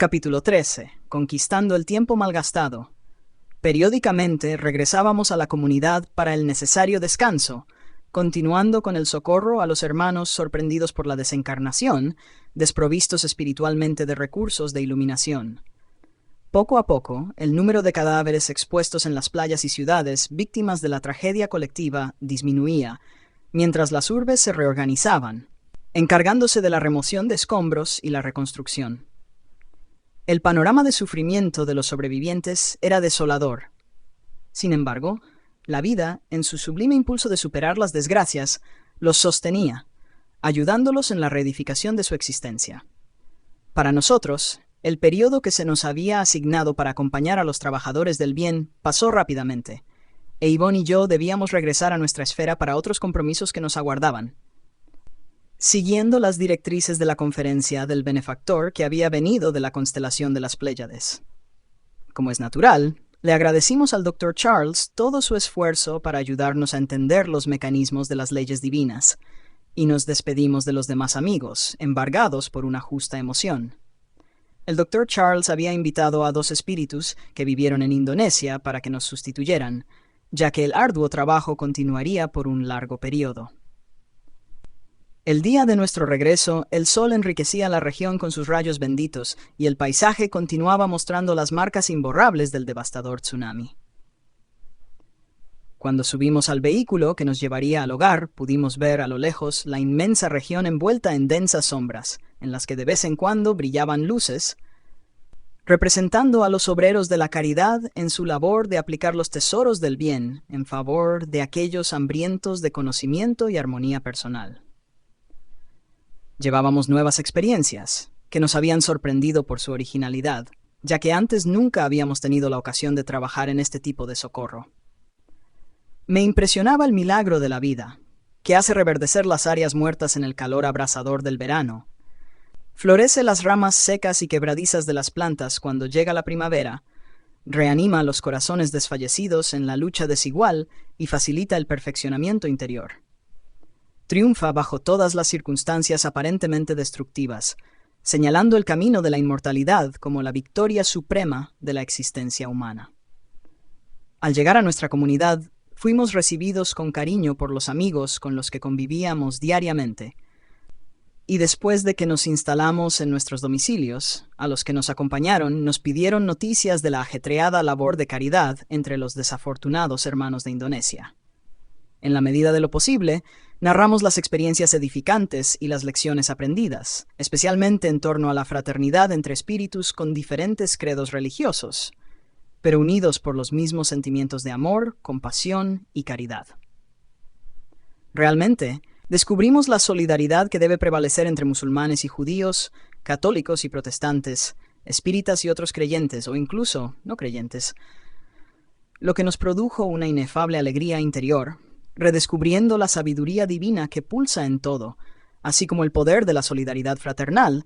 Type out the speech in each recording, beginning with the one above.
Capítulo 13. Conquistando el tiempo malgastado. Periódicamente regresábamos a la comunidad para el necesario descanso, continuando con el socorro a los hermanos sorprendidos por la desencarnación, desprovistos espiritualmente de recursos de iluminación. Poco a poco, el número de cadáveres expuestos en las playas y ciudades víctimas de la tragedia colectiva disminuía, mientras las urbes se reorganizaban, encargándose de la remoción de escombros y la reconstrucción. El panorama de sufrimiento de los sobrevivientes era desolador. Sin embargo, la vida, en su sublime impulso de superar las desgracias, los sostenía, ayudándolos en la reedificación de su existencia. Para nosotros, el periodo que se nos había asignado para acompañar a los trabajadores del bien pasó rápidamente, e Yvonne y yo debíamos regresar a nuestra esfera para otros compromisos que nos aguardaban. Siguiendo las directrices de la conferencia del benefactor que había venido de la constelación de las Pléyades. Como es natural, le agradecimos al Dr. Charles todo su esfuerzo para ayudarnos a entender los mecanismos de las leyes divinas, y nos despedimos de los demás amigos, embargados por una justa emoción. El Dr. Charles había invitado a 2 espíritus que vivieron en Indonesia para que nos sustituyeran, ya que el arduo trabajo continuaría por un largo periodo. El día de nuestro regreso, el sol enriquecía la región con sus rayos benditos y el paisaje continuaba mostrando las marcas imborrables del devastador tsunami. Cuando subimos al vehículo que nos llevaría al hogar, pudimos ver a lo lejos la inmensa región envuelta en densas sombras, en las que de vez en cuando brillaban luces, representando a los obreros de la caridad en su labor de aplicar los tesoros del bien en favor de aquellos hambrientos de conocimiento y armonía personal. Llevábamos nuevas experiencias, que nos habían sorprendido por su originalidad, ya que antes nunca habíamos tenido la ocasión de trabajar en este tipo de socorro. Me impresionaba el milagro de la vida, que hace reverdecer las áreas muertas en el calor abrasador del verano. Florece las ramas secas y quebradizas de las plantas cuando llega la primavera, reanima los corazones desfallecidos en la lucha desigual y facilita el perfeccionamiento interior. Triunfa bajo todas las circunstancias aparentemente destructivas, señalando el camino de la inmortalidad como la victoria suprema de la existencia humana. Al llegar a nuestra comunidad, fuimos recibidos con cariño por los amigos con los que convivíamos diariamente, y después de que nos instalamos en nuestros domicilios, a los que nos acompañaron nos pidieron noticias de la ajetreada labor de caridad entre los desafortunados hermanos de Indonesia. En la medida de lo posible, narramos las experiencias edificantes y las lecciones aprendidas, especialmente en torno a la fraternidad entre espíritus con diferentes credos religiosos, pero unidos por los mismos sentimientos de amor, compasión y caridad. Realmente, descubrimos la solidaridad que debe prevalecer entre musulmanes y judíos, católicos y protestantes, espíritas y otros creyentes o incluso no creyentes, lo que nos produjo una inefable alegría interior, redescubriendo la sabiduría divina que pulsa en todo, así como el poder de la solidaridad fraternal,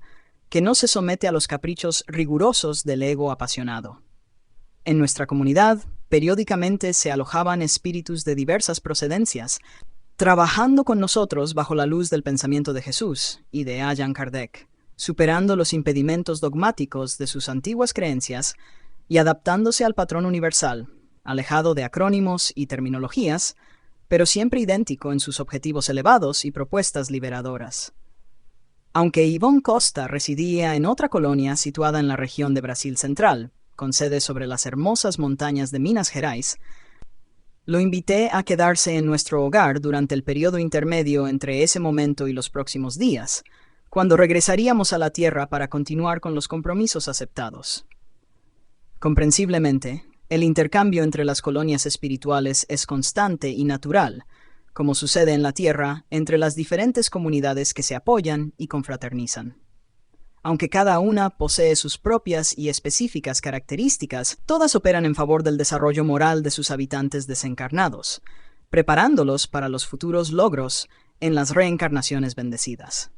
que no se somete a los caprichos rigurosos del ego apasionado. En nuestra comunidad, periódicamente se alojaban espíritus de diversas procedencias, trabajando con nosotros bajo la luz del pensamiento de Jesús y de Allan Kardec, superando los impedimentos dogmáticos de sus antiguas creencias y adaptándose al patrón universal, alejado de acrónimos y terminologías, pero siempre idéntico en sus objetivos elevados y propuestas liberadoras. Aunque Yvonne Costa residía en otra colonia situada en la región de Brasil Central, con sede sobre las hermosas montañas de Minas Gerais, lo invité a quedarse en nuestro hogar durante el periodo intermedio entre ese momento y los próximos días, cuando regresaríamos a la tierra para continuar con los compromisos aceptados. Comprensiblemente, el intercambio entre las colonias espirituales es constante y natural, como sucede en la Tierra entre las diferentes comunidades que se apoyan y confraternizan. Aunque cada una posee sus propias y específicas características, todas operan en favor del desarrollo moral de sus habitantes desencarnados, preparándolos para los futuros logros en las reencarnaciones bendecidas.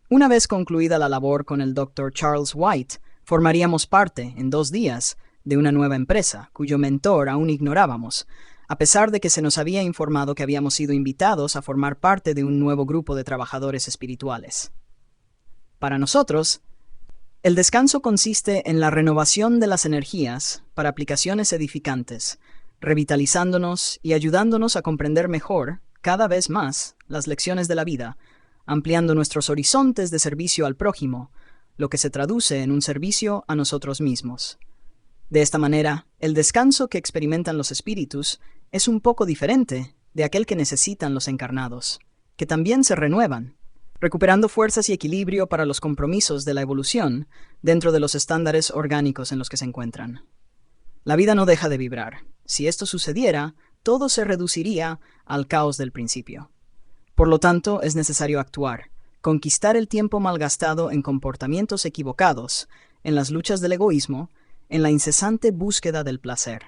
Una vez concluida la labor con el Dr. Charles White, formaríamos parte, en 2 días, de una nueva empresa, cuyo mentor aún ignorábamos, a pesar de que se nos había informado que habíamos sido invitados a formar parte de un nuevo grupo de trabajadores espirituales. Para nosotros, El descanso consiste en la renovación de las energías para aplicaciones edificantes, revitalizándonos y ayudándonos a comprender mejor, cada vez más, las lecciones de la vida, ampliando nuestros horizontes de servicio al prójimo, lo que se traduce en un servicio a nosotros mismos. De esta manera, el descanso que experimentan los espíritus es un poco diferente de aquel que necesitan los encarnados, que también se renuevan, recuperando fuerzas y equilibrio para los compromisos de la evolución dentro de los estándares orgánicos en los que se encuentran. La vida no deja de vibrar. Si esto sucediera, todo se reduciría al caos del principio. Por lo tanto, es necesario actuar, conquistar el tiempo malgastado en comportamientos equivocados, en las luchas del egoísmo, en la incesante búsqueda del placer.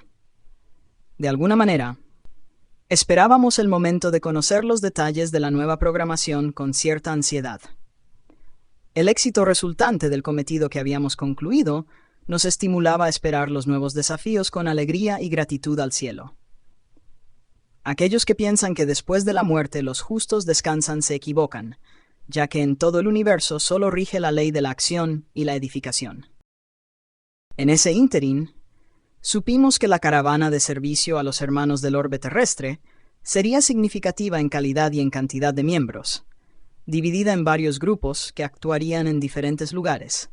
De alguna manera, esperábamos el momento de conocer los detalles de la nueva programación con cierta ansiedad. El éxito resultante del cometido que habíamos concluido nos estimulaba a esperar los nuevos desafíos con alegría y gratitud al cielo. Aquellos que piensan que después de la muerte los justos descansan se equivocan, ya que en todo el universo solo rige la ley de la acción y la edificación. En ese ínterin, supimos que la caravana de servicio a los hermanos del orbe terrestre sería significativa en calidad y en cantidad de miembros, dividida en varios grupos que actuarían en diferentes lugares,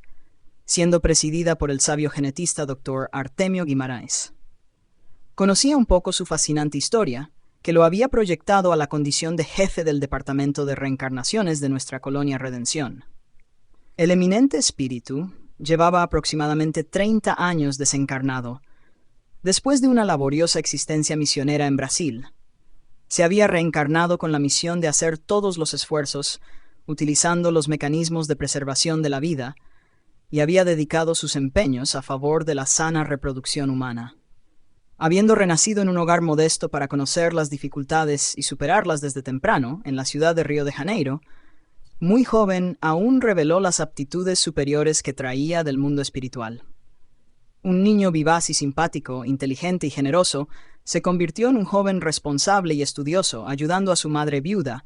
siendo presidida por el sabio genetista Dr. Artemio Guimarães. Conocía un poco su fascinante historia, que lo había proyectado a la condición de jefe del Departamento de Reencarnaciones de nuestra colonia Redención. El eminente espíritu llevaba aproximadamente 30 años desencarnado. Después de una laboriosa existencia misionera en Brasil, se había reencarnado con la misión de hacer todos los esfuerzos, utilizando los mecanismos de preservación de la vida, y había dedicado sus empeños a favor de la sana reproducción humana. Habiendo renacido en un hogar modesto para conocer las dificultades y superarlas desde temprano, en la ciudad de Río de Janeiro, muy joven aún reveló las aptitudes superiores que traía del mundo espiritual. Un niño vivaz y simpático, inteligente y generoso, se convirtió en un joven responsable y estudioso, ayudando a su madre viuda,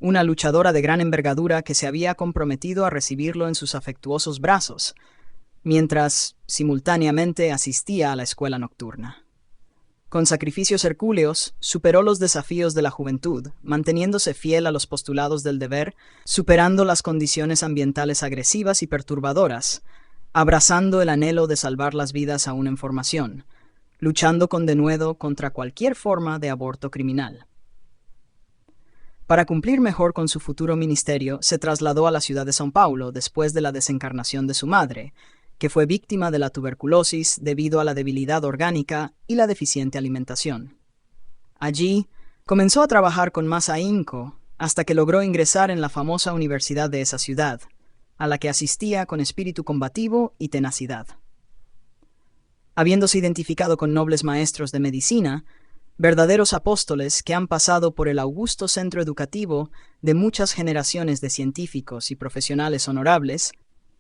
una luchadora de gran envergadura que se había comprometido a recibirlo en sus afectuosos brazos, mientras simultáneamente asistía a la escuela nocturna. Con sacrificios hercúleos, superó los desafíos de la juventud, manteniéndose fiel a los postulados del deber, superando las condiciones ambientales agresivas y perturbadoras, abrazando el anhelo de salvar las vidas aún en formación, luchando con denuedo contra cualquier forma de aborto criminal. Para cumplir mejor con su futuro ministerio, se trasladó a la ciudad de São Paulo después de la desencarnación de su madre, que fue víctima de la tuberculosis debido a la debilidad orgánica y la deficiente alimentación. Allí, comenzó a trabajar con más ahínco hasta que logró ingresar en la famosa universidad de esa ciudad, a la que asistía con espíritu combativo y tenacidad. Habiéndose identificado con nobles maestros de medicina, verdaderos apóstoles que han pasado por el augusto centro educativo de muchas generaciones de científicos y profesionales honorables,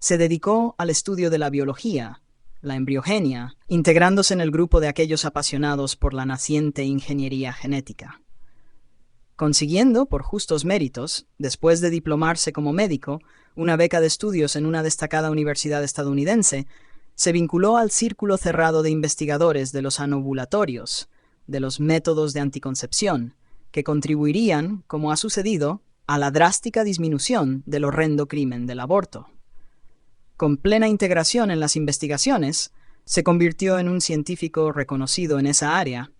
se dedicó al estudio de la biología, la embriogenia, integrándose en el grupo de aquellos apasionados por la naciente ingeniería genética. Consiguiendo, por justos méritos, después de diplomarse como médico, una beca de estudios en una destacada universidad estadounidense, se vinculó al círculo cerrado de investigadores de los anovulatorios, de los métodos de anticoncepción, que contribuirían, como ha sucedido, a la drástica disminución del horrendo crimen del aborto. Con plena integración en las investigaciones, se convirtió en un científico reconocido en esa área,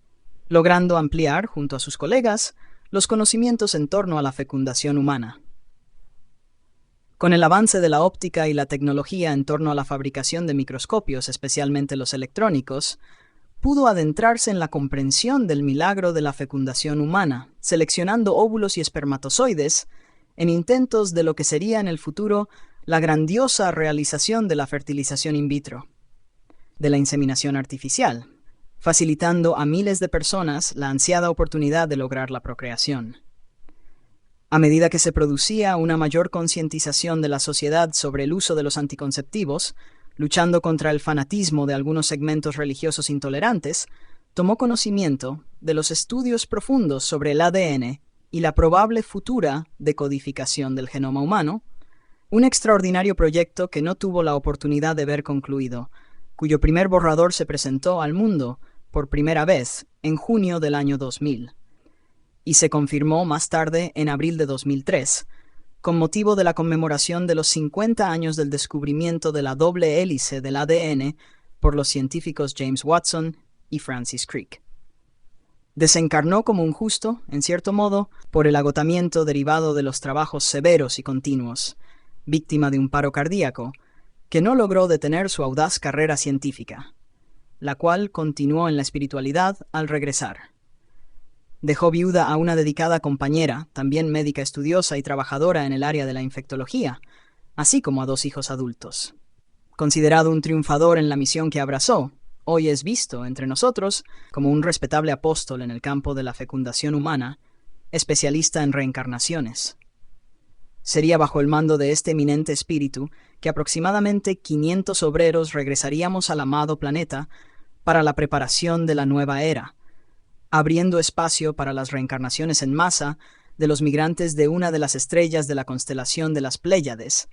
logrando ampliar, junto a sus colegas, los conocimientos en torno a la fecundación humana. Con el avance de la óptica y la tecnología en torno a la fabricación de microscopios, especialmente los electrónicos, pudo adentrarse en la comprensión del milagro de la fecundación humana, seleccionando óvulos y espermatozoides en intentos de lo que sería en el futuro la grandiosa realización de la fertilización in vitro, de la inseminación artificial, facilitando a miles de personas la ansiada oportunidad de lograr la procreación. A medida que se producía una mayor concientización de la sociedad sobre el uso de los anticonceptivos, luchando contra el fanatismo de algunos segmentos religiosos intolerantes, tomó conocimiento de los estudios profundos sobre el ADN y la probable futura decodificación del genoma humano, Un extraordinario proyecto que no tuvo la oportunidad de ver concluido, cuyo primer borrador se presentó al mundo por primera vez en junio del año 2000, y se confirmó más tarde en abril de 2003, con motivo de la conmemoración de los 50 años del descubrimiento de la doble hélice del ADN por los científicos James Watson y Francis Crick. Desencarnó como un justo, en cierto modo, por el agotamiento derivado de los trabajos severos y continuos, víctima de un paro cardíaco, que no logró detener su audaz carrera científica, la cual continuó en la espiritualidad al regresar. Dejó viuda a una dedicada compañera, también médica estudiosa y trabajadora en el área de la infectología, así como a 2 hijos adultos. Considerado un triunfador en la misión que abrazó, hoy es visto entre nosotros como un respetable apóstol en el campo de la fecundación humana, especialista en reencarnaciones. Sería bajo el mando de este eminente espíritu que aproximadamente 500 obreros regresaríamos al amado planeta para la preparación de la nueva era, abriendo espacio para las reencarnaciones en masa de los migrantes de una de las estrellas de la constelación de las Pléyades,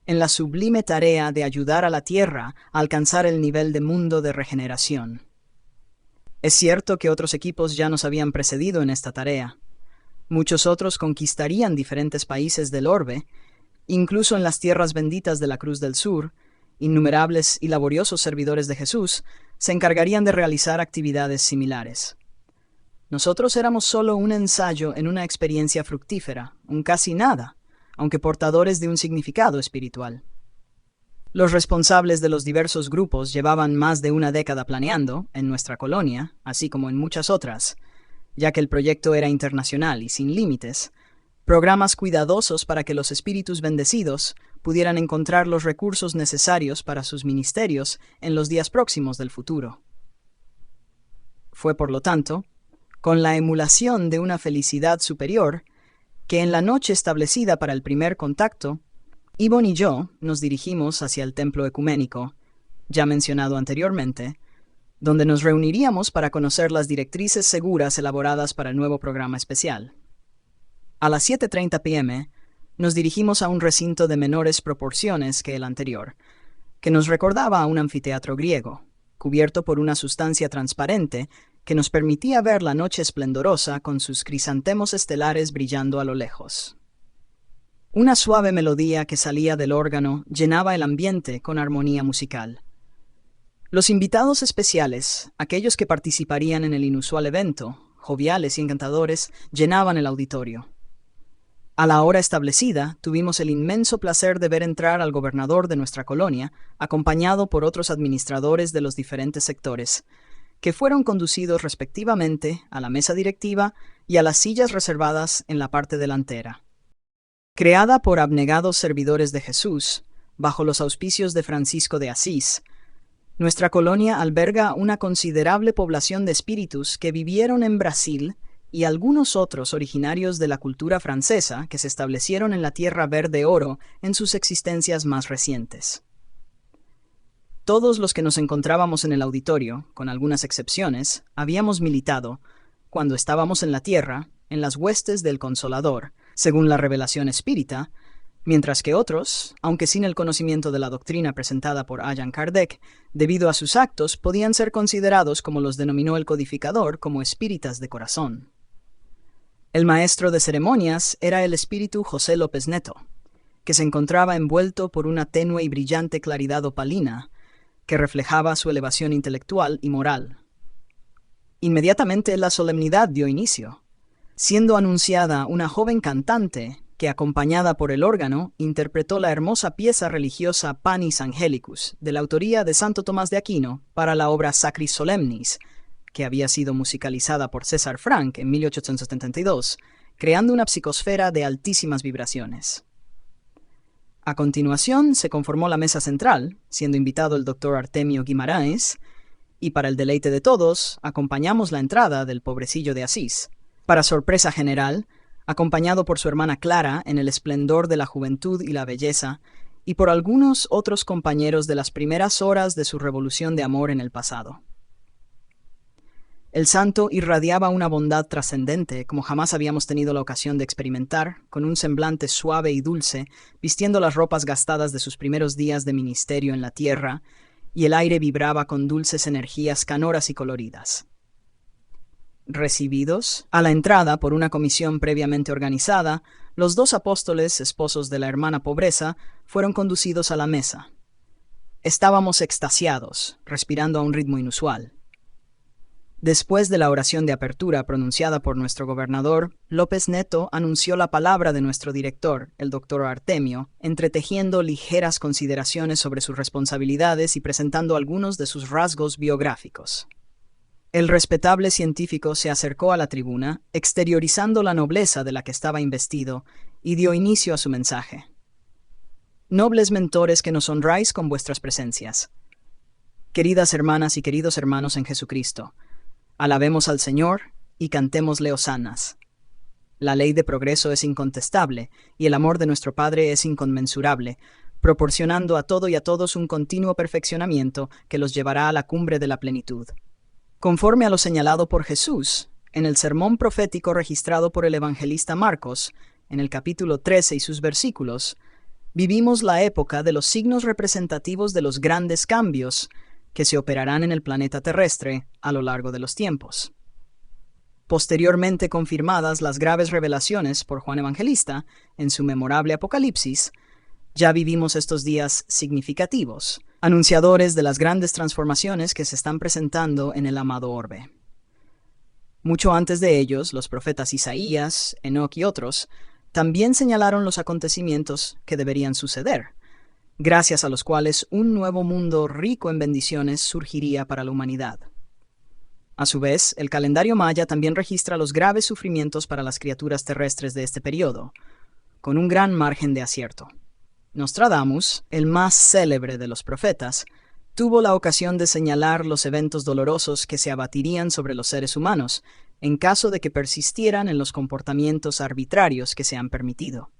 en la sublime tarea de ayudar a la Tierra a alcanzar el nivel de mundo de regeneración. Es cierto que otros equipos ya nos habían precedido en esta tarea. Muchos otros conquistarían diferentes países del orbe, incluso en las tierras benditas de la Cruz del Sur. Innumerables y laboriosos servidores de Jesús se encargarían de realizar actividades similares. Nosotros éramos solo un ensayo en una experiencia fructífera, un casi nada, aunque portadores de un significado espiritual. Los responsables de los diversos grupos llevaban más de una década planeando, en nuestra colonia, así como en muchas otras, ya que el proyecto era internacional y sin límites, programas cuidadosos para que los espíritus bendecidos pudieran encontrar los recursos necesarios para sus ministerios en los días próximos del futuro. Fue, por lo tanto, con la emulación de una felicidad superior, que en la noche establecida para el primer contacto, Yvonne y yo nos dirigimos hacia el templo ecuménico, ya mencionado anteriormente, donde nos reuniríamos para conocer las directrices seguras elaboradas para el nuevo programa especial. A las 7:30 p.m., nos dirigimos a un recinto de menores proporciones que el anterior, que nos recordaba a un anfiteatro griego, cubierto por una sustancia transparente que nos permitía ver la noche esplendorosa con sus crisantemos estelares brillando a lo lejos. Una suave melodía que salía del órgano llenaba el ambiente con armonía musical. Los invitados especiales, aquellos que participarían en el inusual evento, joviales y encantadores, llenaban el auditorio. A la hora establecida, tuvimos el inmenso placer de ver entrar al gobernador de nuestra colonia, acompañado por otros administradores de los diferentes sectores, que fueron conducidos respectivamente a la mesa directiva y a las sillas reservadas en la parte delantera. Creada por abnegados servidores de Jesús, bajo los auspicios de Francisco de Asís, nuestra colonia alberga una considerable población de espíritus que vivieron en Brasil y algunos otros originarios de la cultura francesa que se establecieron en la Tierra Verde Oro en sus existencias más recientes. Todos los que nos encontrábamos en el auditorio, con algunas excepciones, habíamos militado, cuando estábamos en la Tierra, en las huestes del Consolador, según la revelación espírita, mientras que otros, aunque sin el conocimiento de la doctrina presentada por Allan Kardec, debido a sus actos podían ser considerados, como los denominó el codificador, como espíritas de corazón. El maestro de ceremonias era el espíritu José López Neto, que se encontraba envuelto por una tenue y brillante claridad opalina que reflejaba su elevación intelectual y moral. Inmediatamente la solemnidad dio inicio, siendo anunciada una joven cantante que, acompañada por el órgano, interpretó la hermosa pieza religiosa Panis Angelicus, de la autoría de Santo Tomás de Aquino, para la obra Sacris Solemnis, que había sido musicalizada por César Franck en 1872, creando una psicosfera de altísimas vibraciones. A continuación se conformó la mesa central, siendo invitado el doctor Artemio Guimarães, y para el deleite de todos, acompañamos la entrada del pobrecillo de Asís, para sorpresa general, acompañado por su hermana Clara en el esplendor de la juventud y la belleza, y por algunos otros compañeros de las primeras horas de su revolución de amor en el pasado. El santo irradiaba una bondad trascendente, como jamás habíamos tenido la ocasión de experimentar, con un semblante suave y dulce, vistiendo las ropas gastadas de sus primeros días de ministerio en la tierra, y el aire vibraba con dulces energías canoras y coloridas. Recibidos a la entrada por una comisión previamente organizada, los dos apóstoles, esposos de la hermana Pobreza, fueron conducidos a la mesa. Estábamos extasiados, respirando a un ritmo inusual. Después de la oración de apertura pronunciada por nuestro gobernador, López Neto anunció la palabra de nuestro director, el doctor Artemio, entretejiendo ligeras consideraciones sobre sus responsabilidades y presentando algunos de sus rasgos biográficos. El respetable científico se acercó a la tribuna, exteriorizando la nobleza de la que estaba investido, y dio inicio a su mensaje. Nobles mentores que nos honráis con vuestras presencias. Queridas hermanas y queridos hermanos en Jesucristo, alabemos al Señor y cantémosle hosanas. La ley de progreso es incontestable y el amor de nuestro Padre es inconmensurable, proporcionando a todo y a todos un continuo perfeccionamiento que los llevará a la cumbre de la plenitud. Conforme a lo señalado por Jesús, en el sermón profético registrado por el evangelista Marcos, en el capítulo 13 y sus versículos, vivimos la época de los signos representativos de los grandes cambios que se operarán en el planeta terrestre a lo largo de los tiempos. Posteriormente confirmadas las graves revelaciones por Juan Evangelista en su memorable Apocalipsis, ya vivimos estos días significativos, anunciadores de las grandes transformaciones que se están presentando en el amado orbe. Mucho antes de ellos, los profetas Isaías, Enoc y otros también señalaron los acontecimientos que deberían suceder, gracias a los cuales un nuevo mundo rico en bendiciones surgiría para la humanidad. A su vez, el calendario maya también registra los graves sufrimientos para las criaturas terrestres de este periodo, con un gran margen de acierto. Nostradamus, el más célebre de los profetas, tuvo la ocasión de señalar los eventos dolorosos que se abatirían sobre los seres humanos en caso de que persistieran en los comportamientos arbitrarios que se han permitido.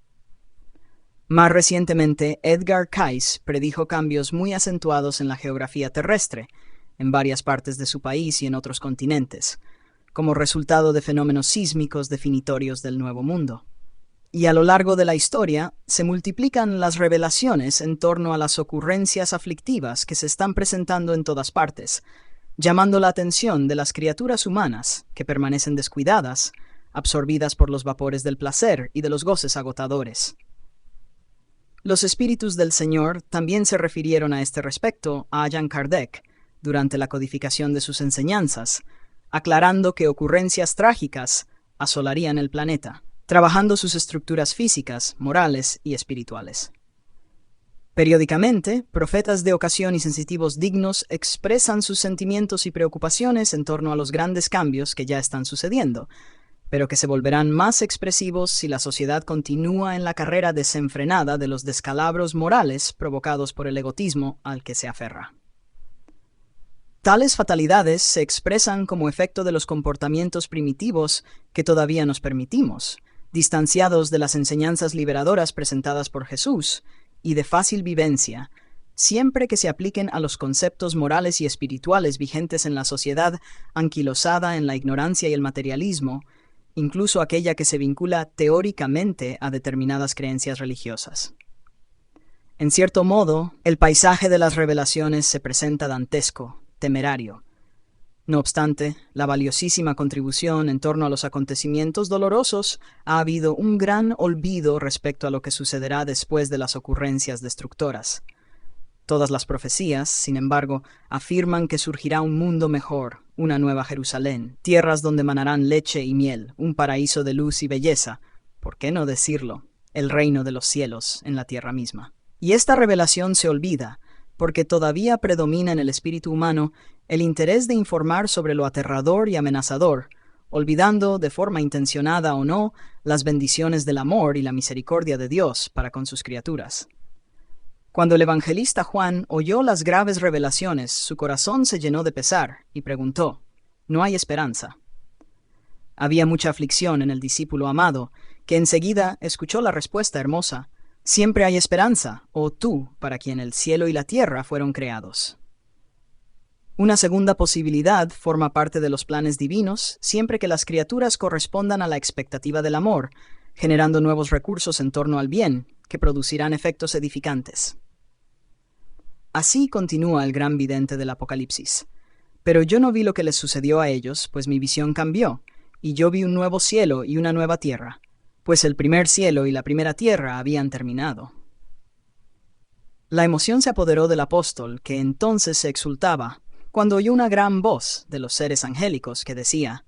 Más recientemente, Edgar Cayce predijo cambios muy acentuados en la geografía terrestre, en varias partes de su país y en otros continentes, como resultado de fenómenos sísmicos definitorios del Nuevo Mundo. Y a lo largo de la historia, se multiplican las revelaciones en torno a las ocurrencias aflictivas que se están presentando en todas partes, llamando la atención de las criaturas humanas que permanecen descuidadas, absorbidas por los vapores del placer y de los goces agotadores. Los espíritus del Señor también se refirieron a este respecto a Allan Kardec durante la codificación de sus enseñanzas, aclarando que ocurrencias trágicas asolarían el planeta, trabajando sus estructuras físicas, morales y espirituales. Periódicamente, profetas de ocasión y sensitivos dignos expresan sus sentimientos y preocupaciones en torno a los grandes cambios que ya están sucediendo, pero que se volverán más expresivos si la sociedad continúa en la carrera desenfrenada de los descalabros morales provocados por el egotismo al que se aferra. Tales fatalidades se expresan como efecto de los comportamientos primitivos que todavía nos permitimos, distanciados de las enseñanzas liberadoras presentadas por Jesús y de fácil vivencia, siempre que se apliquen a los conceptos morales y espirituales vigentes en la sociedad anquilosada en la ignorancia y el materialismo, incluso aquella que se vincula teóricamente a determinadas creencias religiosas. En cierto modo, el paisaje de las revelaciones se presenta dantesco, temerario. No obstante, la valiosísima contribución en torno a los acontecimientos dolorosos ha habido un gran olvido respecto a lo que sucederá después de las ocurrencias destructoras. Todas las profecías, sin embargo, afirman que surgirá un mundo mejor, una nueva Jerusalén, tierras donde manarán leche y miel, un paraíso de luz y belleza, ¿por qué no decirlo?, el reino de los cielos en la tierra misma. Y esta revelación se olvida, porque todavía predomina en el espíritu humano el interés de informar sobre lo aterrador y amenazador, olvidando, de forma intencionada o no, las bendiciones del amor y la misericordia de Dios para con sus criaturas. Cuando el evangelista Juan oyó las graves revelaciones, su corazón se llenó de pesar y preguntó: ¿no hay esperanza? Había mucha aflicción en el discípulo amado, que enseguida escuchó la respuesta hermosa: siempre hay esperanza, oh tú, para quien el cielo y la tierra fueron creados. Una segunda posibilidad forma parte de los planes divinos siempre que las criaturas correspondan a la expectativa del amor, generando nuevos recursos en torno al bien, que producirán efectos edificantes. Así continúa el gran vidente del Apocalipsis. Pero yo no vi lo que les sucedió a ellos, pues mi visión cambió, y yo vi un nuevo cielo y una nueva tierra, pues el primer cielo y la primera tierra habían terminado. La emoción se apoderó del apóstol, que entonces se exultaba, cuando oyó una gran voz de los seres angélicos que decía: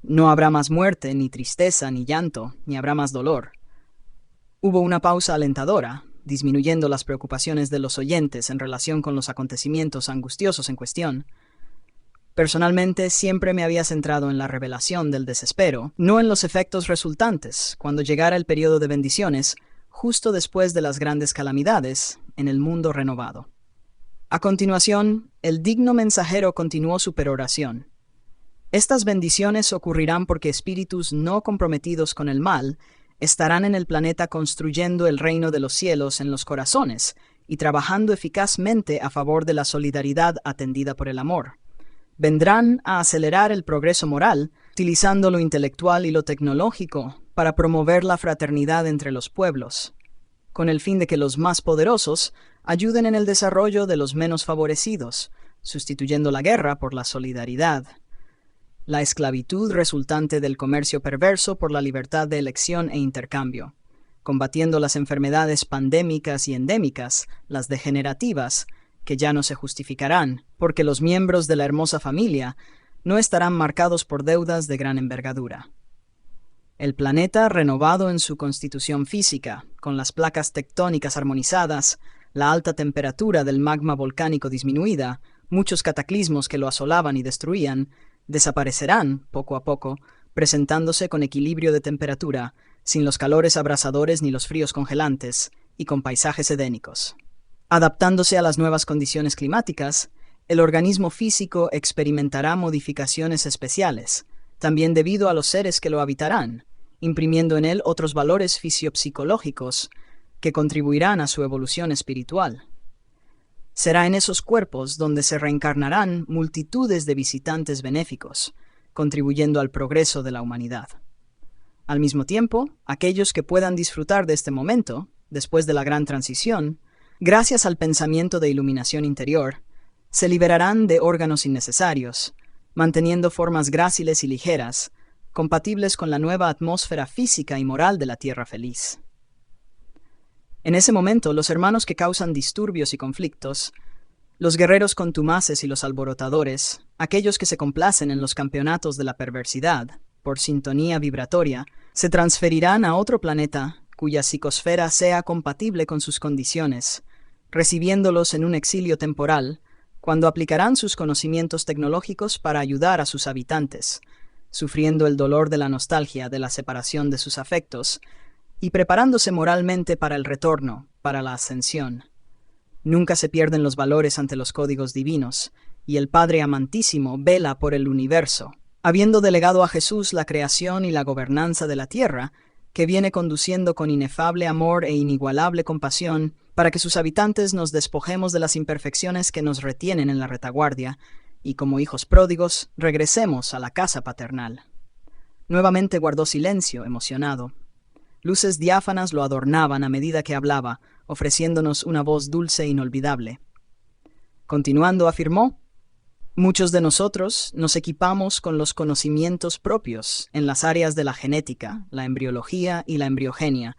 «No habrá más muerte, ni tristeza, ni llanto, ni habrá más dolor». Hubo una pausa alentadora, disminuyendo las preocupaciones de los oyentes en relación con los acontecimientos angustiosos en cuestión. Personalmente, siempre me había centrado en la revelación del desespero, no en los efectos resultantes, cuando llegara el periodo de bendiciones, justo después de las grandes calamidades, en el mundo renovado. A continuación, el digno mensajero continuó su peroración. Estas bendiciones ocurrirán porque espíritus no comprometidos con el mal estarán en el planeta construyendo el reino de los cielos en los corazones y trabajando eficazmente a favor de la solidaridad atendida por el amor. Vendrán a acelerar el progreso moral, utilizando lo intelectual y lo tecnológico para promover la fraternidad entre los pueblos, con el fin de que los más poderosos ayuden en el desarrollo de los menos favorecidos, sustituyendo la guerra por la solidaridad. La esclavitud resultante del comercio perverso por la libertad de elección e intercambio, combatiendo las enfermedades pandémicas y endémicas, las degenerativas, que ya no se justificarán, porque los miembros de la hermosa familia no estarán marcados por deudas de gran envergadura. El planeta renovado en su constitución física, con las placas tectónicas armonizadas, la alta temperatura del magma volcánico disminuida, muchos cataclismos que lo asolaban y destruían, desaparecerán, poco a poco, presentándose con equilibrio de temperatura, sin los calores abrasadores ni los fríos congelantes, y con paisajes edénicos. Adaptándose a las nuevas condiciones climáticas, el organismo físico experimentará modificaciones especiales, también debido a los seres que lo habitarán, imprimiendo en él otros valores fisiopsicológicos que contribuirán a su evolución espiritual. Será en esos cuerpos donde se reencarnarán multitudes de visitantes benéficos, contribuyendo al progreso de la humanidad. Al mismo tiempo, aquellos que puedan disfrutar de este momento, después de la gran transición, gracias al pensamiento de iluminación interior, se liberarán de órganos innecesarios, manteniendo formas gráciles y ligeras, compatibles con la nueva atmósfera física y moral de la tierra feliz. En ese momento, los hermanos que causan disturbios y conflictos, los guerreros contumaces y los alborotadores, aquellos que se complacen en los campeonatos de la perversidad, por sintonía vibratoria, se transferirán a otro planeta cuya psicosfera sea compatible con sus condiciones, recibiéndolos en un exilio temporal, cuando aplicarán sus conocimientos tecnológicos para ayudar a sus habitantes, sufriendo el dolor de la nostalgia de la separación de sus afectos, y preparándose moralmente para el retorno, para la ascensión. Nunca se pierden los valores ante los códigos divinos, y el Padre amantísimo vela por el universo, habiendo delegado a Jesús la creación y la gobernanza de la tierra, que viene conduciendo con inefable amor e inigualable compasión para que sus habitantes nos despojemos de las imperfecciones que nos retienen en la retaguardia, y como hijos pródigos regresemos a la casa paternal. Nuevamente guardó silencio, emocionado. Luces diáfanas lo adornaban a medida que hablaba, ofreciéndonos una voz dulce e inolvidable. Continuando, afirmó: «Muchos de nosotros nos equipamos con los conocimientos propios en las áreas de la genética, la embriología y la embriogenia,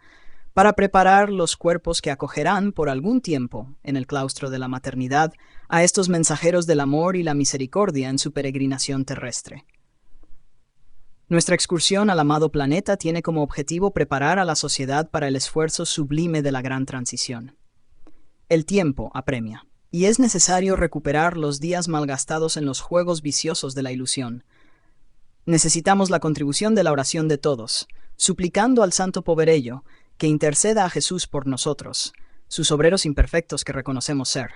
para preparar los cuerpos que acogerán por algún tiempo, en el claustro de la maternidad, a estos mensajeros del amor y la misericordia en su peregrinación terrestre. Nuestra excursión al amado planeta tiene como objetivo preparar a la sociedad para el esfuerzo sublime de la gran transición. El tiempo apremia, y es necesario recuperar los días malgastados en los juegos viciosos de la ilusión. Necesitamos la contribución de la oración de todos, suplicando al Santo Poverello que interceda a Jesús por nosotros, sus obreros imperfectos que reconocemos ser.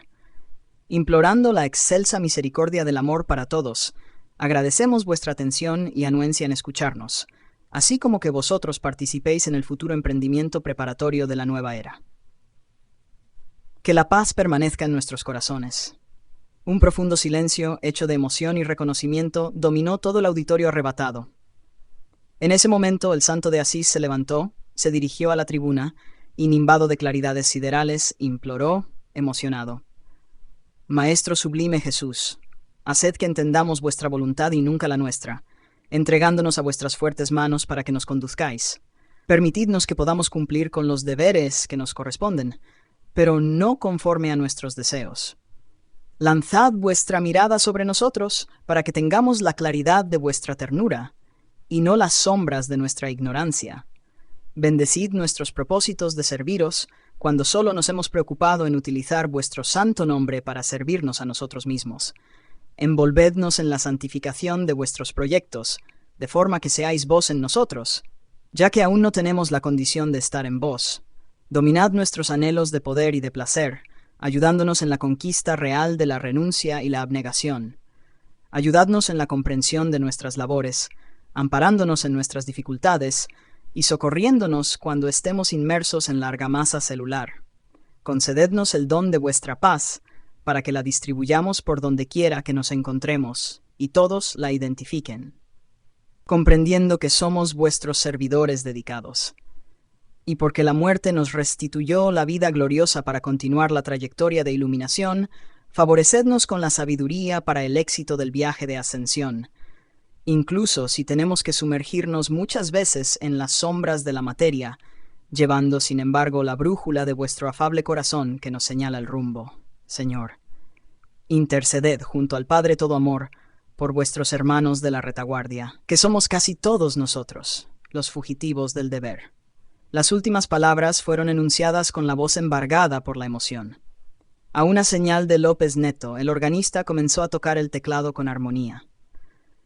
Implorando la excelsa misericordia del amor para todos, agradecemos vuestra atención y anuencia en escucharnos, así como que vosotros participéis en el futuro emprendimiento preparatorio de la nueva era. Que la paz permanezca en nuestros corazones. Un profundo silencio, hecho de emoción y reconocimiento, dominó todo el auditorio arrebatado. En ese momento el santo de Asís se levantó, se dirigió a la tribuna, y nimbado de claridades siderales, imploró, emocionado: Maestro sublime Jesús, haced que entendamos vuestra voluntad y nunca la nuestra, entregándonos a vuestras fuertes manos para que nos conduzcáis. Permitidnos que podamos cumplir con los deberes que nos corresponden, pero no conforme a nuestros deseos. Lanzad vuestra mirada sobre nosotros para que tengamos la claridad de vuestra ternura, y no las sombras de nuestra ignorancia. Bendecid nuestros propósitos de serviros, cuando solo nos hemos preocupado en utilizar vuestro santo nombre para servirnos a nosotros mismos. Envolvednos en la santificación de vuestros proyectos, de forma que seáis vos en nosotros, ya que aún no tenemos la condición de estar en vos. Dominad nuestros anhelos de poder y de placer, ayudándonos en la conquista real de la renuncia y la abnegación. Ayudadnos en la comprensión de nuestras labores, amparándonos en nuestras dificultades y socorriéndonos cuando estemos inmersos en la argamasa celular. Concedednos el don de vuestra paz, para que la distribuyamos por donde quiera que nos encontremos, y todos la identifiquen, comprendiendo que somos vuestros servidores dedicados. Y porque la muerte nos restituyó la vida gloriosa para continuar la trayectoria de iluminación, favorecednos con la sabiduría para el éxito del viaje de ascensión, incluso si tenemos que sumergirnos muchas veces en las sombras de la materia, llevando sin embargo la brújula de vuestro afable corazón que nos señala el rumbo. Señor, interceded junto al Padre todo amor por vuestros hermanos de la retaguardia, que somos casi todos nosotros, los fugitivos del deber. Las últimas palabras fueron enunciadas con la voz embargada por la emoción. A una señal de López Neto, el organista comenzó a tocar el teclado con armonía.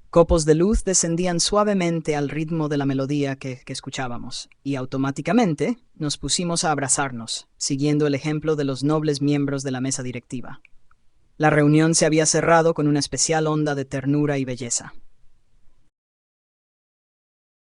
Copos de luz descendían suavemente al ritmo de la melodía que escuchábamos, y automáticamente nos pusimos a abrazarnos, siguiendo el ejemplo de los nobles miembros de la mesa directiva. La reunión se había cerrado con una especial onda de ternura y belleza.